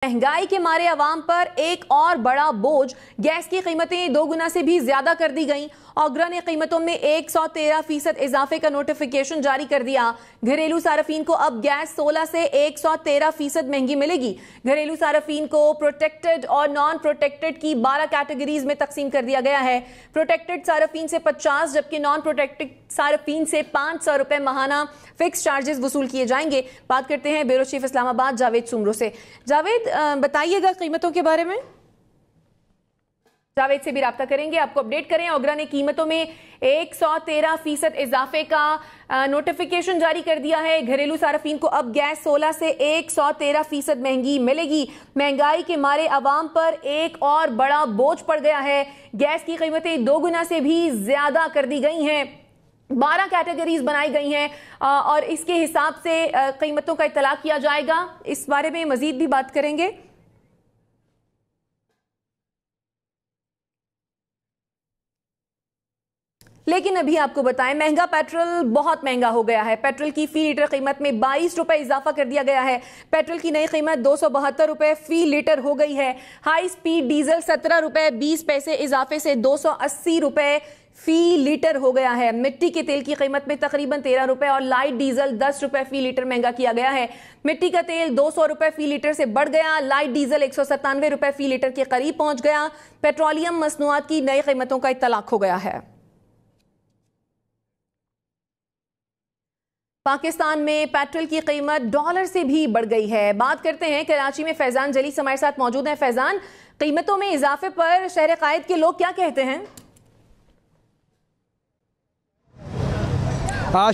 महंगाई के मारे अवाम पर एक और बड़ा बोझ, गैस की कीमतें 2 गुना से भी ज्यादा कर दी गईं। ऑगरा ने कीमतों में 113% इजाफे का नोटिफिकेशन जारी कर दिया। घरेलू सार्फिन को अब गैस 16 से 113% महंगी मिलेगी। घरेलू सार्फिन को प्रोटेक्टेड और नॉन प्रोटेक्टेड की 12 कैटेगरीज में तकसीम कर दिया गया है। प्रोटेक्टेड सार्फिन से 50 जबकि नॉन प्रोटेक्टेड सार्फिन से 500 रुपए माहाना फिक्स चार्जेस वसूल किए जाएंगे। बात करते हैं ब्यूरो चीफ इस्लामाबाद जावेद सुमरो से। जावेद, बताइएगा कीमतों के बारे में। जावेद से भी राब्ता करेंगे, आपको अपडेट करें। ऑगरा ने कीमतों में 113% इजाफे का नोटिफिकेशन जारी कर दिया है। घरेलू सार्फिन को अब गैस 16 से 113% महंगी मिलेगी। महंगाई के मारे अवाम पर एक और बड़ा बोझ पड़ गया है। गैस की कीमतें 2 गुना से भी ज्यादा कर दी गई हैं। 12 कैटेगरीज बनाई गई हैं और इसके हिसाब से कीमतों का इत्तला किया जाएगा। इस बारे में मजीद भी बात करेंगे। लेकिन अभी आपको बताएं, महंगा पेट्रोल बहुत महंगा हो गया है। पेट्रोल की फी लीटर कीमत में 22 रुपए इजाफा कर दिया गया है। पेट्रोल की नई कीमत 272 रुपए फी लीटर हो गई है। हाई स्पीड डीजल 17 रुपए 20 पैसे इजाफे से 280 रुपए फी लीटर हो गया है। मिट्टी के तेल की कीमत में तकरीबन 13 रुपए और लाइट डीजल 10 रुपए फी लीटर महंगा किया गया है। मिट्टी का तेल 200 रुपए फी लीटर से बढ़ गया। लाइट डीजल 197 रुपए फी लीटर के करीब पहुंच गया। पेट्रोलियम मसनूआत की नई कीमतों का इत्तलाक हो गया है। पाकिस्तान में पेट्रोल की कीमत डॉलर से भी बढ़ गई है। बात करते हैं कराची में फैजान जलीस हमारे साथ मौजूद हैं। फैजान, कीमतों में इजाफे पर शहर कायद के लोग क्या कहते हैं?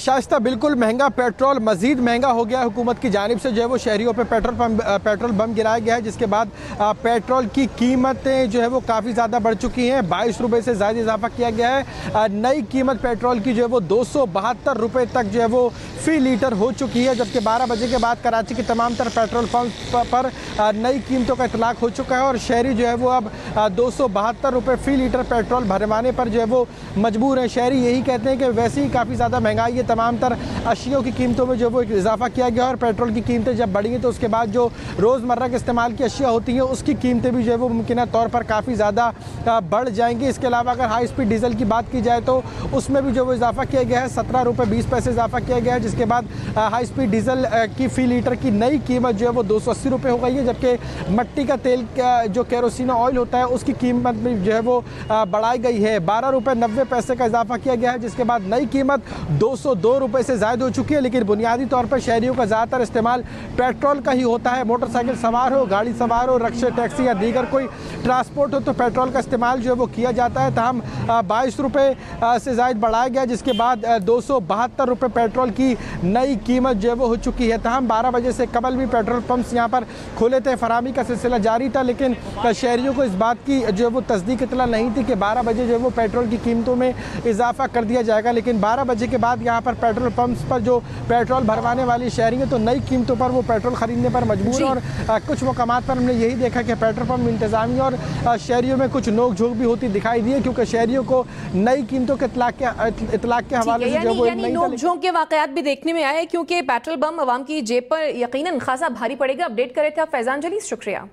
शाइस्ता, बिल्कुल महंगा पेट्रोल मज़ीद महंगा हो गया। हुकूमत की जानिब से जो है वो शहरियों पे पेट्रोल बम गिराया गया है, जिसके बाद पेट्रोल की कीमतें जो है वो काफ़ी ज़्यादा बढ़ चुकी हैं। 22 रुपये से ज़्यादा इजाफा किया गया है। नई कीमत पेट्रोल की जो है वो 272 रुपये तक जो है वो फ़ी लीटर हो चुकी है। जबकि 12 बजे के बाद कराची के तमाम तर पेट्रोल पंप पर नई कीमतों का इतलाक हो चुका है और शहरी जो है वो अब 272 रुपये फ़ी लीटर पेट्रोल भरवाने पर जो है वो मजबूर हैं। शहरी यही कहते हैं कि वैसे ही काफ़ी ज़्यादा महंगा ये तमाम तर अशियों की कीमतों में जो वो इजाफा किया गया और पेट्रोल की कीमतें जब बढ़ी तो उसके बाद जो रोज़मर्रा के इस्तेमाल की अशिया होती हैं उसकी कीमतें भी जो है वो मुमकिन तौर पर काफ़ी ज़्यादा बढ़ जाएंगी। इसके अलावा अगर हाई स्पीड डीजल की बात की जाए तो उसमें भी जो वो इजाफा किया गया है, 17 रुपये 20 पैसे इजाफा किया गया है। जिसके बाद हाई स्पीड डीजल की फ़ी लीटर की नई कीमत जो है वो 280 रुपये हो गई है। जबकि मट्टी का तेल का जो केरोसिन ऑयल होता है उसकी कीमत भी जो है वो बढ़ाई गई है। 12 रुपये 90 पैसे का इजाफा किया गया है। जिसके बाद नई कीमत 202 रुपये से ज़्यादा हो चुकी है। लेकिन बुनियादी तौर पर शहरियों का ज़्यादातर इस्तेमाल पेट्रोल का ही होता है। मोटरसाइकिल सवार हो, गाड़ी सवार हो, रिक्शे, टैक्सी या दीगर कोई ट्रांसपोर्ट हो तो पेट्रोल का इस्तेमाल जो है वो किया जाता है। तमाम 22 रुपये से ज़्यादा बढ़ाया गया। जिसके बाद 272 रुपये पेट्रोल की नई कीमत जो है वो हो चुकी है। तमाम 12 बजे से कबल भी पेट्रोल पंप्स यहाँ पर खुले थे, फराहमी का सिलसिला जारी था। लेकिन शहरियों को इस बात की जो है वो तस्दीक इतला नहीं थी कि 12 बजे जो है वो पेट्रोल की कीमतों में इजाफा कर दिया जाएगा। लेकिन 12 बजे के बाद यहाँ पर पेट्रोल पंप्स पर जो पेट्रोल भरवाने वाली शहरी हैं तो नई कीमतों पर वो पेट्रोल खरीदने पर मजबूर है। और कुछ मकामात पर हमने यही देखा कि पेट्रोल पंप इंतजामिया और शहरियों में कुछ नोक झोंक भी होती दिखाई दी है, क्योंकि शहरियों को नई कीमतों के इतलाक के हवाले से जो नोक झोंक के वाकयात भी देखने में आए, क्योंकि पेट्रोल बम अवाम की जेब पर यकीनन खासा भारी पड़ेगा। अपडेट करे थे फैजान जलीस, शुक्रिया।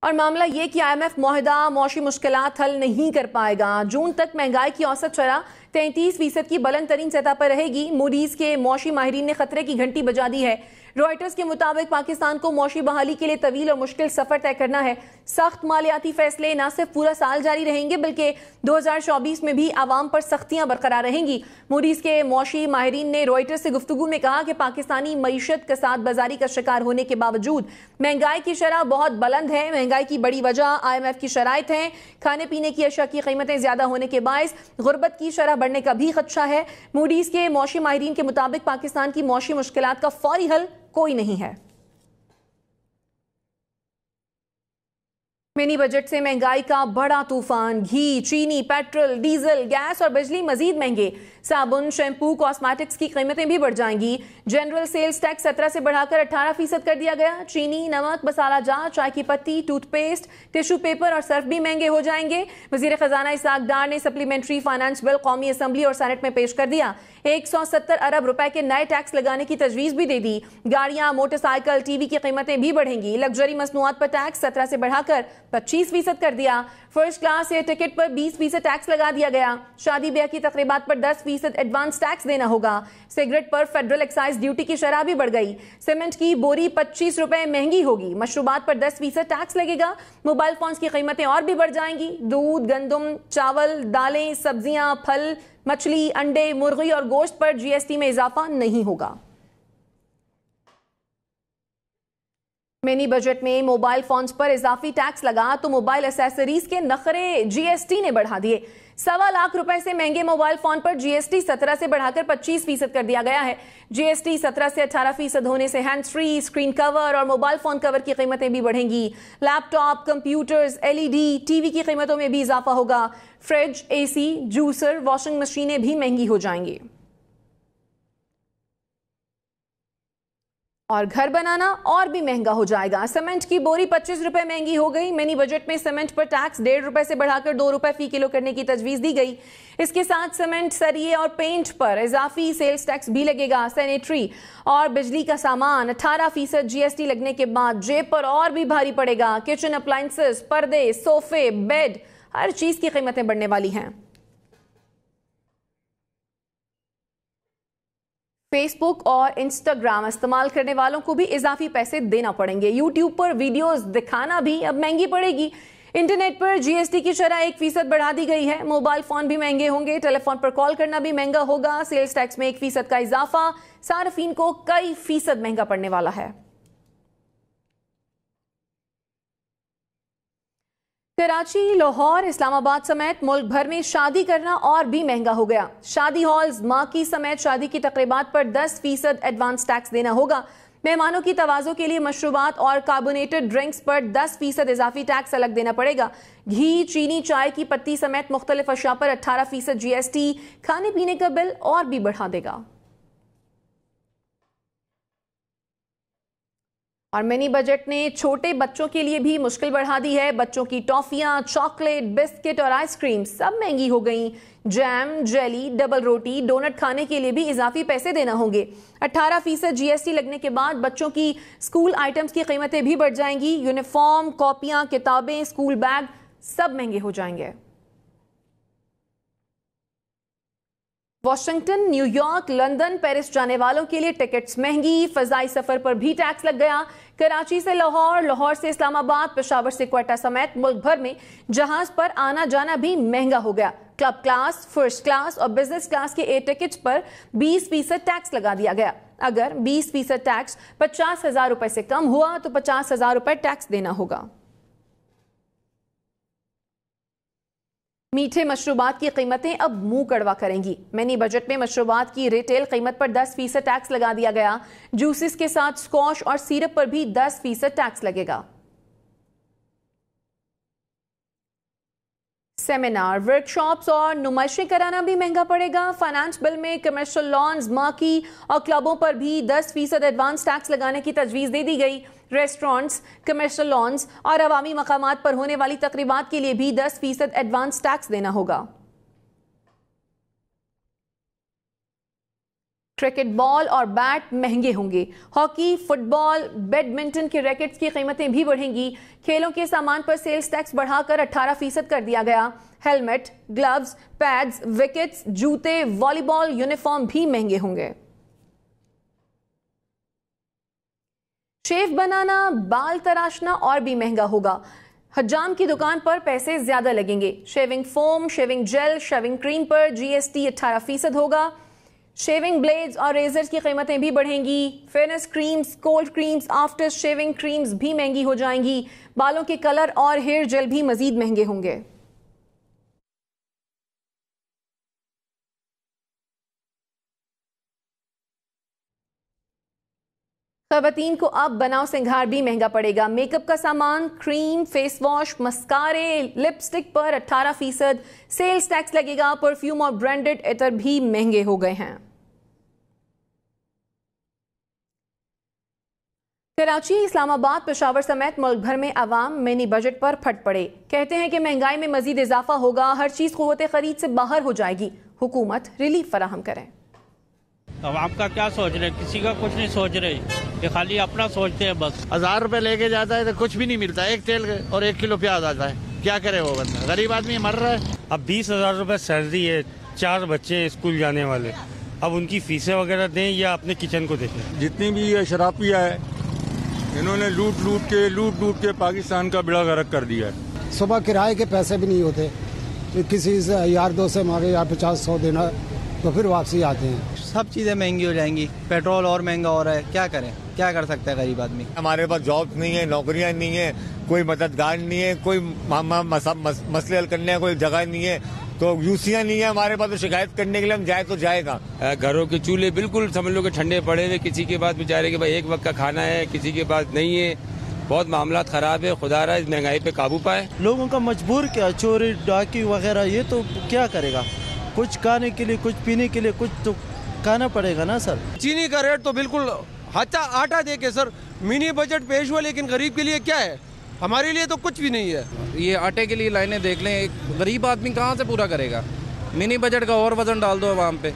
और मामला ये कि IMF मुआहदा मौशी मुश्किलात हल नहीं कर पाएगा। जून तक महंगाई की औसत शरह 33% की बुलंद तरीन सतह पर रहेगी। मूडीज के मौशी माहिरीन ने खतरे की घंटी बजा दी है। रॉयटर्स के मुताबिक पाकिस्तान को मौशी बहाली के लिए तवील और मुश्किल सफर तय करना है। सख्त मालियाती फैसले न सिर्फ पूरा साल जारी रहेंगे बल्कि 2024 में भी आवाम पर सख्तियां बरकरार रहेंगी। मूडीज के मौशी माहिरीन ने रॉयटर्स से गुफ्तगू में कहा कि पाकिस्तानी मईशत कसाद बाजारी का शिकार होने के बावजूद महंगाई की शरह बहुत बुलंद है। महंगाई की बड़ी वजह IMF की शराइत है। खाने पीने की अशिया की कीमतें ज्यादा होने के बायस गुर्बत की शरह बढ़ने का भी खदशा है। मूडीज के मौशी माहिरीन के मुताबिक पाकिस्तान की मौशी मुश्किलात का फौरी हल कोई नहीं है। मिनी बजट से महंगाई का बड़ा तूफान। घी, चीनी, पेट्रोल, डीजल, गैस और बिजली मजीद महंगे। साबुन, शैम्पू, कॉस्मेटिक्स की कीमतें भी बढ़ जाएंगी। जनरल सेल्स टैक्स 17 से बढ़ाकर 18% कर दिया गया। चीनी, नमक, मसाला जार, चाय की पत्ती, टूथपेस्ट, टिश्यू पेपर और सर्फ भी महंगे हो जाएंगे। वजीर खजाना इसहाक डार ने सप्लीमेंट्री फाइनेंस बिल कौमी असम्बली और सेनेट में पेश कर दिया। 170 अरब रुपए के नए टैक्स लगाने की तजवीज भी दे दी। गाड़ियां, मोटरसाइकिल, टीवी की कीमतें भी बढ़ेंगी। लग्जरी मसनूआत पर टैक्स 17 से बढ़ाकर 25% कर दिया। फर्स्ट क्लास एयर टिकट पर 20% टैक्स लगा दिया गया। शादी ब्याह की तकरीबात पर 10% एडवांस टैक्स देना होगा। सिगरेट पर फेडरल एक्साइज ड्यूटी की शरह भी बढ़ गई। सीमेंट की बोरी 25 रुपए महंगी होगी। मशरूबात पर 10% टैक्स लगेगा। मोबाइल फोन की कीमतें और भी बढ़ जाएंगी। दूध, गंदम, चावल, दालें, सब्जियां, फल, मछली, अंडे, मुर्गी और गोश्त पर जीएसटी में इजाफा नहीं होगा। मिनी बजट में मोबाइल फोन्स पर इजाफी टैक्स लगा तो मोबाइल एसेसरीज के नखरे जीएसटी ने बढ़ा दिए। 1.25 लाख रुपए से महंगे मोबाइल फोन पर जीएसटी 17 से बढ़ाकर 25% कर दिया गया है। जीएसटी 17 से 18% होने से हैंड्स फ्री, स्क्रीन कवर और मोबाइल फोन कवर की कीमतें भी बढ़ेंगी। लैपटॉप, कंप्यूटर्स, एलईडी, टीवी की कीमतों में भी इजाफा होगा। फ्रिज, एसी, जूसर, वॉशिंग मशीनें भी महंगी हो जाएंगी। और घर बनाना और भी महंगा हो जाएगा। सीमेंट की बोरी 25 रुपए महंगी हो गई। मिनी बजट में सीमेंट पर टैक्स 1.5 रुपए से बढ़ाकर 2 रुपए फी किलो करने की तजवीज दी गई। इसके साथ सीमेंट, सरिये और पेंट पर इजाफी सेल्स टैक्स भी लगेगा। सैनिटरी और बिजली का सामान 18% जीएसटी लगने के बाद जेब पर और भी भारी पड़ेगा। किचन अप्लायंसेस, पर्दे, सोफे, बेड, हर चीज की कीमतें बढ़ने वाली हैं। फेसबुक और इंस्टाग्राम इस्तेमाल करने वालों को भी इजाफी पैसे देना पड़ेंगे। यूट्यूब पर वीडियोस दिखाना भी अब महंगी पड़ेगी। इंटरनेट पर जीएसटी की शरह 1% बढ़ा दी गई है। मोबाइल फोन भी महंगे होंगे। टेलीफोन पर कॉल करना भी महंगा होगा। सेल्स टैक्स में 1% का इजाफा सार्फिन को कई फीसद महंगा पड़ने वाला है। कराची, लाहौर, इस्लामाबाद समेत मुल्क भर में शादी करना और भी महंगा हो गया। शादी हॉल्स, माकी समेत शादी की तकरीबात पर 10% एडवांस टैक्स देना होगा। मेहमानों की तवाज़ो के लिए मशरूबात और कार्बोनेटेड ड्रिंक्स पर 10% इजाफी टैक्स अलग देना पड़ेगा। घी, चीनी, चाय की पत्ती समेत मुख्तलिफ अशिया पर 18% जीएसटी खाने पीने का बिल और भी बढ़ा देगा। और मिनी बजट ने छोटे बच्चों के लिए भी मुश्किल बढ़ा दी है। बच्चों की टॉफियां, चॉकलेट, बिस्किट और आइसक्रीम सब महंगी हो गई। जैम, जेली, डबल रोटी, डोनट खाने के लिए भी इजाफी पैसे देना होंगे। 18% जीएसटी लगने के बाद बच्चों की स्कूल आइटम्स की कीमतें भी बढ़ जाएंगी। यूनिफॉर्म, कॉपियां, किताबें, स्कूल बैग सब महंगे हो जाएंगे। वॉशिंगटन, न्यूयॉर्क, लंदन, पेरिस जाने वालों के लिए टिकट्स महंगी। फजाई सफर पर भी टैक्स लग गया। कराची से लाहौर, लाहौर से इस्लामाबाद, पेशावर से क्वेटा समेत मुल्क भर में जहाज पर आना जाना भी महंगा हो गया। क्लब क्लास, फर्स्ट क्लास और बिजनेस क्लास के एयर टिकट्स पर 20% टैक्स लगा दिया गया। अगर 20% टैक्स 50,000 रुपए से कम हुआ तो 50,000 रुपए टैक्स देना होगा। मीठे मशरूबात की कीमतें अब मुंह कड़वा करेंगी। मिनी बजट में मशरूबात की रिटेल कीमत पर 10% टैक्स लगा दिया गया। जूसेस के साथ स्कॉश और सिरप पर भी 10% टैक्स लगेगा। सेमिनार, वर्कशॉप्स और नुमाइशें कराना भी महंगा पड़ेगा। फाइनेंस बिल में कमर्शियल लॉन्स, मार्की और क्लबों पर भी 10% एडवांस टैक्स लगाने की तजवीज दे दी गई। रेस्टोरेंट्स, कमर्शियल लॉन्स और अवामी मकामात पर होने वाली तकरीबात के लिए भी 10% एडवांस टैक्स देना होगा। क्रिकेट बॉल और बैट महंगे होंगे। हॉकी, फुटबॉल, बैडमिंटन के रैकेट्स की कीमतें भी बढ़ेंगी। खेलों के सामान पर सेल्स टैक्स बढ़ाकर 18% कर दिया गया। हेलमेट, ग्लव्स, पैड्स, विकेट्स, जूते, वॉलीबॉल, यूनिफॉर्म भी महंगे होंगे। शेव बनाना, बाल तराशना और भी महंगा होगा। हजाम की दुकान पर पैसे ज्यादा लगेंगे। Shaving foam, shaving jail, shaving cream पर जीएसटी 18% होगा। शेविंग ब्लेड्स और रेजर्स की कीमतें भी बढ़ेंगी। Fairness creams, cold creams, after shaving creams भी महंगी हो जाएंगी। बालों के कलर और हेयर जेल भी मजीद महंगे होंगे। खवातीन को अब बनाव सिंगार भी महंगा पड़ेगा। मेकअप का सामान, क्रीम, फेस वॉश, मस्कारे, लिपस्टिक पर 18% सेल्स टैक्स लगेगा। परफ्यूम और ब्रांडेड इतर भी महंगे हो गए हैं। कराची, इस्लामाबाद, पेशावर समेत मुल्क भर में अवाम मिनी बजट पर फट पड़े। कहते हैं कि महंगाई में मजीद इजाफा होगा, हर चीज क़ुव्वत खरीद से बाहर हो जाएगी। हुकूमत रिलीफ फराहम करे। अवाम का क्या सोच रहे, किसी का कुछ नहीं सोच रहे, ये खाली अपना सोचते हैं बस। 1000 रुपए लेके जाता है तो कुछ भी नहीं मिलता, एक तेल और 1 किलो प्याज आता है। क्या करे वो बंदा, गरीब आदमी मर रहा है। अब 20,000 रुपए सैलरी है, 4 बच्चे स्कूल जाने वाले, अब उनकी फीसें वगैरह दें या अपने किचन को देखें। जितनी भी ये शराबिया है, इन्होंने लूट लूट के पाकिस्तान का बेड़ा गर्क कर दिया है। सुबह किराए के पैसे भी नहीं होते, तो किसी से यार दोस्त से मांगे यार 50-100 देना तो फिर वापसी आते हैं। सब चीज़ें महंगी हो जाएंगी, पेट्रोल और महंगा हो रहा है, क्या करें, क्या कर सकता है गरीब आदमी। हमारे पास जॉब नहीं है, नौकरियां नहीं है, कोई मददगार नहीं है, कोई मसले हल करने का कोई जगह नहीं है, तो यूसियाँ नहीं है हमारे पास, तो शिकायत करने के लिए हम जाए तो जाएगा। घरों के चूल्हे बिल्कुल समझ लो कि ठंडे पड़े हुए, किसी के पास बेचारे के भाई एक वक्त का खाना है, किसी के पास नहीं है, बहुत मामला खराब है। खुदा रहा इस महंगाई पे काबू पाए। लोगों का मजबूर क्या, चोरी डाकी वगैरह, ये तो क्या करेगा, कुछ खाने के लिए, कुछ पीने के लिए, कुछ तो खाना पड़ेगा ना सर। चीनी का रेट तो बिल्कुल आटा दे के सर मिनी बजट पेश हुआ, लेकिन गरीब के लिए क्या है, हमारे लिए तो कुछ भी नहीं है। ये आटे के लिए लाइनें देख लें, एक गरीब आदमी कहाँ से पूरा करेगा। मिनी बजट का और वजन डाल दो आवाम पे।